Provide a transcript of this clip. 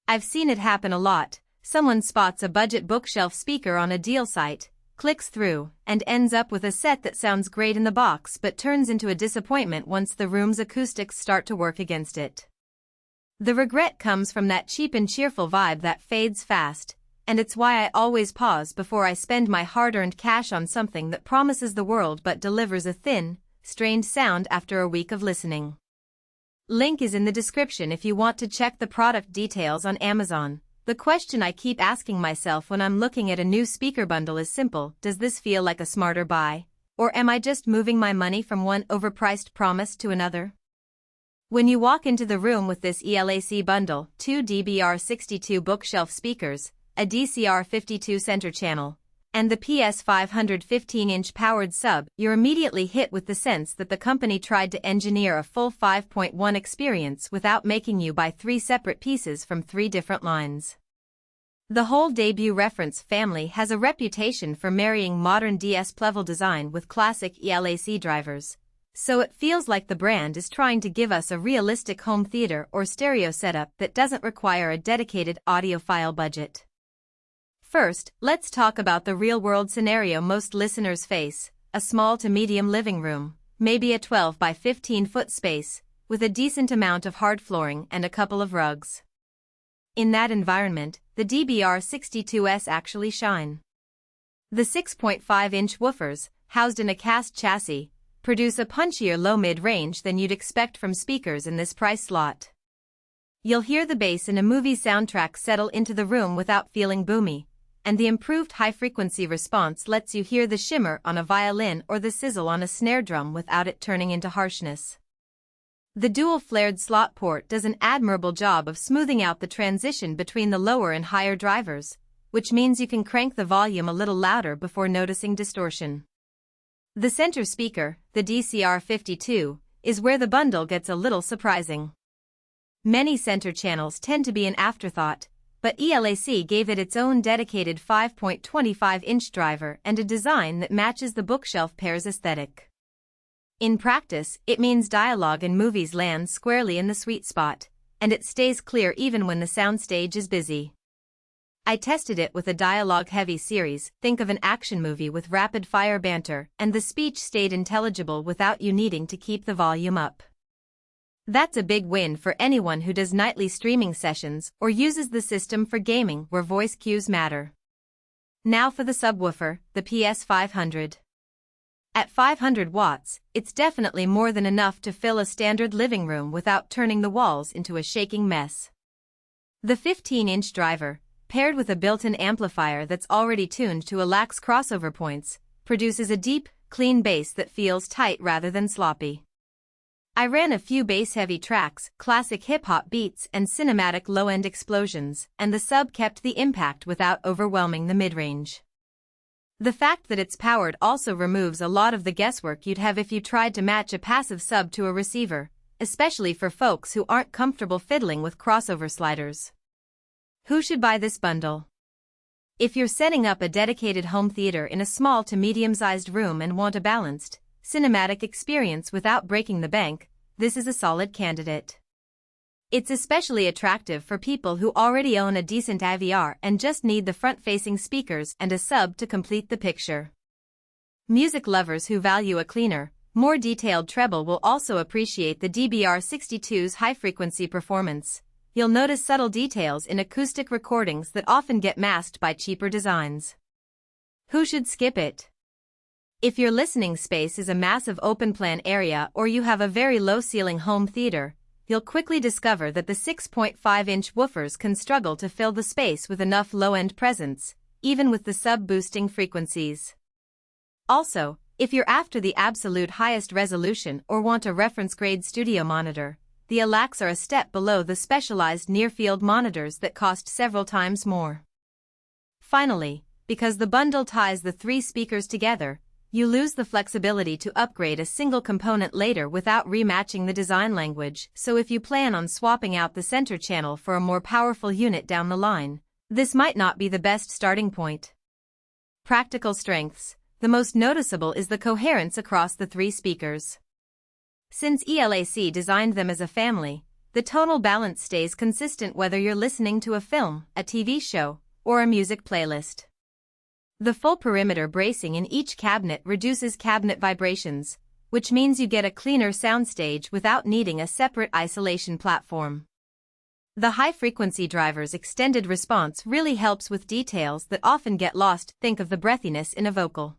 I've seen it happen a lot. Someone spots a budget bookshelf speaker on a deal site, clicks through, and ends up with a set that sounds great in the box but turns into a disappointment once the room's acoustics start to work against it. The regret comes from that cheap and cheerful vibe that fades fast, and it's why I always pause before I spend my hard-earned cash on something that promises the world but delivers a thin, strained sound after a week of listening. Link is in the description if you want to check the product details on Amazon. The question I keep asking myself when I'm looking at a new speaker bundle is simple: does this feel like a smarter buy? Or am I just moving my money from one overpriced promise to another? When you walk into the room with this ELAC bundle, 2 DBR62 bookshelf speakers, a DCR52 center channel, and the PS500 15-inch powered sub, you're immediately hit with the sense that the company tried to engineer a full 5.1 experience without making you buy 3 separate pieces from 3 different lines. The whole debut reference family has a reputation for marrying modern DS-level design with classic ELAC drivers, so it feels like the brand is trying to give us a realistic home theater or stereo setup that doesn't require a dedicated audiophile budget. First, let's talk about the real-world scenario most listeners face: a small to medium living room, maybe a 12 by 15 foot space, with a decent amount of hard flooring and a couple of rugs. In that environment, the DBR62s actually shine. The 6.5-inch woofers, housed in a cast chassis, produce a punchier low mid-range than you'd expect from speakers in this price slot. You'll hear the bass in a movie soundtrack settle into the room without feeling boomy, and the improved high-frequency response lets you hear the shimmer on a violin or the sizzle on a snare drum without it turning into harshness. The dual-flared slot port does an admirable job of smoothing out the transition between the lower and higher drivers, which means you can crank the volume a little louder before noticing distortion. The center speaker, the DCR52, is where the bundle gets a little surprising. Many center channels tend to be an afterthought, but ELAC gave it its own dedicated 5.25-inch driver and a design that matches the bookshelf pair's aesthetic. In practice, it means dialogue in movies lands squarely in the sweet spot, and it stays clear even when the soundstage is busy. I tested it with a dialogue-heavy series, think of an action movie with rapid-fire banter, and the speech stayed intelligible without you needing to keep the volume up. That's a big win for anyone who does nightly streaming sessions or uses the system for gaming where voice cues matter. Now for the subwoofer, the PS500. At 500 watts, it's definitely more than enough to fill a standard living room without turning the walls into a shaking mess. The 15-inch driver, paired with a built-in amplifier that's already tuned to ELAC's crossover points, produces a deep, clean bass that feels tight rather than sloppy. I ran a few bass-heavy tracks, classic hip-hop beats and cinematic low-end explosions, and the sub kept the impact without overwhelming the mid-range. The fact that it's powered also removes a lot of the guesswork you'd have if you tried to match a passive sub to a receiver, especially for folks who aren't comfortable fiddling with crossover sliders. Who should buy this bundle? If you're setting up a dedicated home theater in a small to medium-sized room and want a balanced, cinematic experience without breaking the bank, this is a solid candidate. It's especially attractive for people who already own a decent IVR and just need the front-facing speakers and a sub to complete the picture. Music lovers who value a cleaner, more detailed treble will also appreciate the DBR62's high-frequency performance. You'll notice subtle details in acoustic recordings that often get masked by cheaper designs. Who should skip it? If your listening space is a massive open-plan area or you have a very low-ceiling home theater, you'll quickly discover that the 6.5-inch woofers can struggle to fill the space with enough low-end presence, even with the sub-boosting frequencies. Also, if you're after the absolute highest resolution or want a reference-grade studio monitor, the ELACs are a step below the specialized near-field monitors that cost several times more. Finally, because the bundle ties the 3 speakers together, you lose the flexibility to upgrade a single component later without rematching the design language, so if you plan on swapping out the center channel for a more powerful unit down the line, this might not be the best starting point. Practical strengths. The most noticeable is the coherence across the 3 speakers. Since ELAC designed them as a family, The tonal balance stays consistent whether you're listening to a film, a TV show, or a music playlist. The full perimeter bracing in each cabinet reduces cabinet vibrations, which means you get a cleaner soundstage without needing a separate isolation platform. The high-frequency driver's extended response really helps with details that often get lost. Think of the breathiness in a vocal.